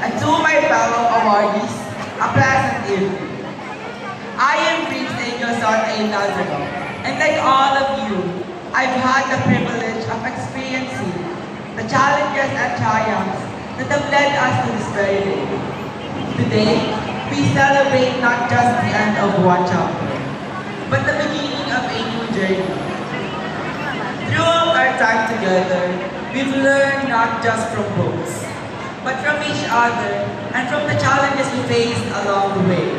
And to my fellow awardees, a pleasant evening. I am Prince Son 8 years ago, and like all of you, I've had the privilege of experiencing the challenges and triumphs that have led us to this very day. Today, we celebrate not just the end of one chapter, but the beginning of a new journey. Throughout our time together, we've learned not just from books, but from each other and from the challenges we faced along the way.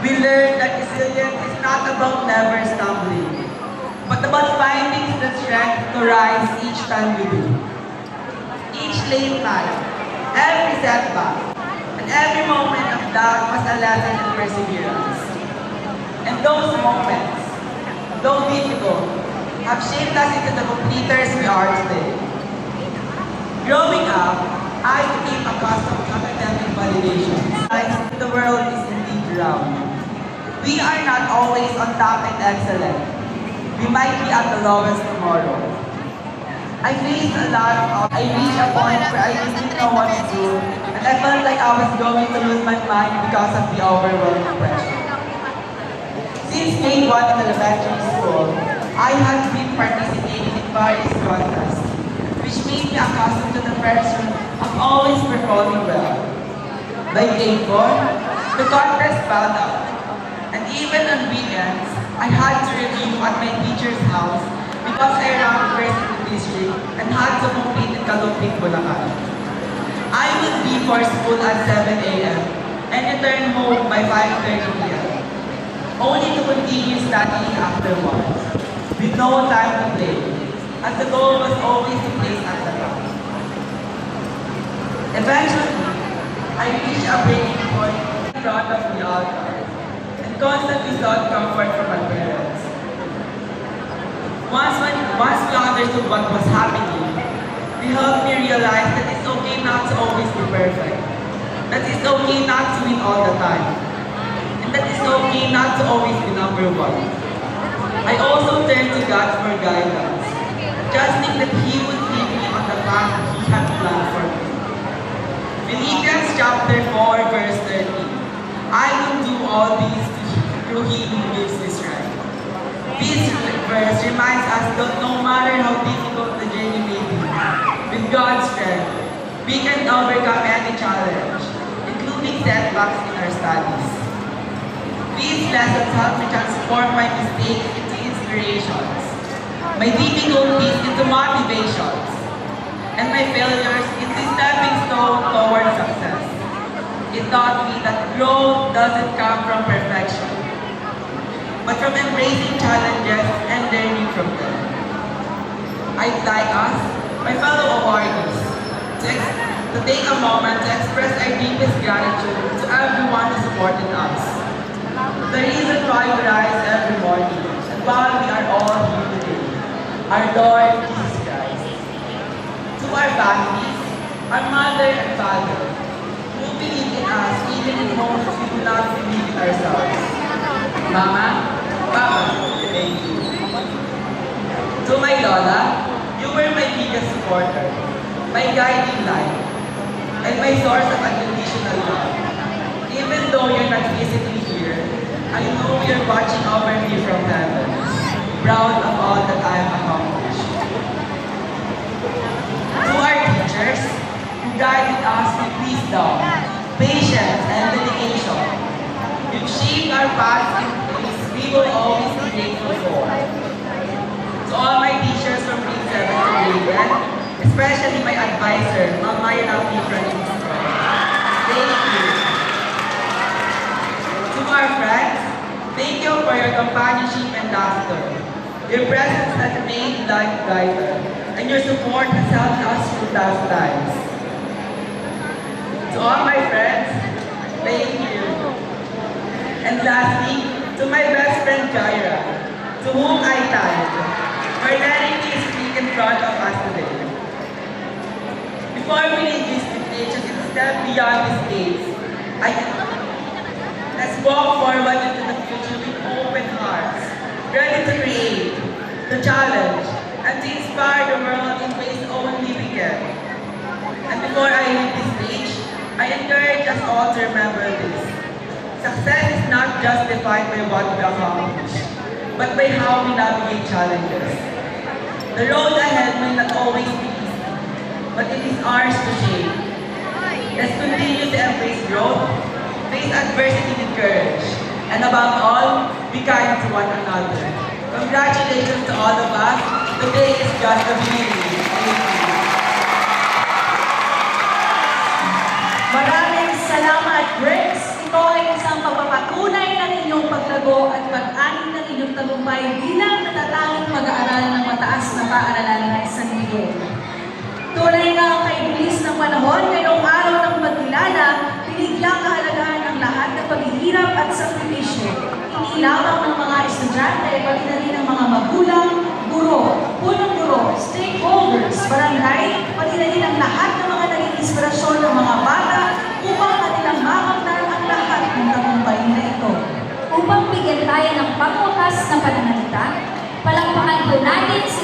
We learned that resilience is not about never stumbling, but about finding the strength to rise each time we do. Each late night, every setback, and every moment of doubt was a lesson in perseverance. And those moments, though difficult, have shaped us into the completers we are today. Growing up, I became accustomed to academic validation. The world is indeed round. We are not always on top and excellent. We might be at the lowest tomorrow. I reached a point where I didn't know what to do, and I felt like I was going to lose my mind because of the overwhelming pressure. Since grade 1 in elementary school, I had been participating in various contests, which made me accustomed to the pressure of always performing well. By grade 4, the contest piled up. And even on weekends, I had to review at my teacher's house because I ranked first in the district and had to compete in Kalumpit, Bulacan. I would be for school at 7 a.m. and return home by 5:30 p.m. only to continue studying afterwards, with no time to play, as the goal was always to place at the top. Eventually, I reached a breaking point in front of the altar, constantly sought comfort from my parents. Once we understood what was happening, they helped me realize that it's okay not to always be perfect, that it's okay not to win all the time, and that it's okay not to always be number one. I also turned to God for guidance, trusting that He would lead me on the path He had planned for me. Philippians chapter 4 verse 13. I will do all these through Him who gives me strength. This verse reminds us that no matter how difficult the journey may be, with God's strength, we can overcome any challenge, including setbacks in our studies. These lessons help me transform my mistakes into inspirations, my difficulties into motivations, and my failures into stepping stones towards success. It taught me that growth doesn't come from perfection, but from embracing challenges and learning from them. I'd like us, my fellow awardees, to take a moment to express our deepest gratitude to everyone who supported us. The reason why we rise every morning and why we are all here today, our Lord Jesus Christ. To our families, our mother and father, who believe in us even in moments we do not believe in ourselves. Mama, Papa, thank you. To my Lola, you were my biggest supporter, my guiding light, and my source of unconditional love. Even though you're not physically here, I know you're watching over me from heaven, proud of all that I have accomplished. To our teachers, who guided us with wisdom, patience, and dedication, you've shaped our paths in ways we will always be grateful for. To all my teachers from grade 7 to grade 10, especially my advisor, Ma'am Mayra P. Francisco. Thank you. To our friends, thank you for your companionship and laughter. Your presence has made life brighter, and your support has helped us through tough times. To all my friends, thank you. And lastly, to my best friend Jaira, to whom I thank for letting me speak in front of us today. Before we leave this stage and step beyond the stage, let's walk forward into the future with open hearts, ready to create, to challenge, and to inspire the world in ways only we can. And before I leave this stage, all to remember this. Success is not just defined by what we accomplish, but by how we navigate challenges. The road ahead may not always be easy, but it is ours to shape. Let's continue to embrace growth, face adversity with courage, and above all, be kind to one another. Congratulations to all of us. Today is just the beginning. Thank you. Maraming salamat, Briggs. Ito ay isang pagpapatunay ng inyong paglago at pag-anin ng inyong tagumpay bilang natatanging mag-aaral ng mataas na paaralan ng San Miguel. Tunay nga ang kaibilis ng panahon ngayong araw ng pagkilala, binigyang kahalagahan ang lahat ng paghihirap at sakripisyo. Hindi lamang ng mga estudyante, pati na rin ng mga magulang, guro, punong guro, stakeholders, barangay, pati na rin ang lahat ng mga naging inspirasyon ng mga bata upang kanilang makamtan ang lahat ng tagumpay na ito. Upang bigyan tayo ng pangwakas na pananalita, palakpakan po natin si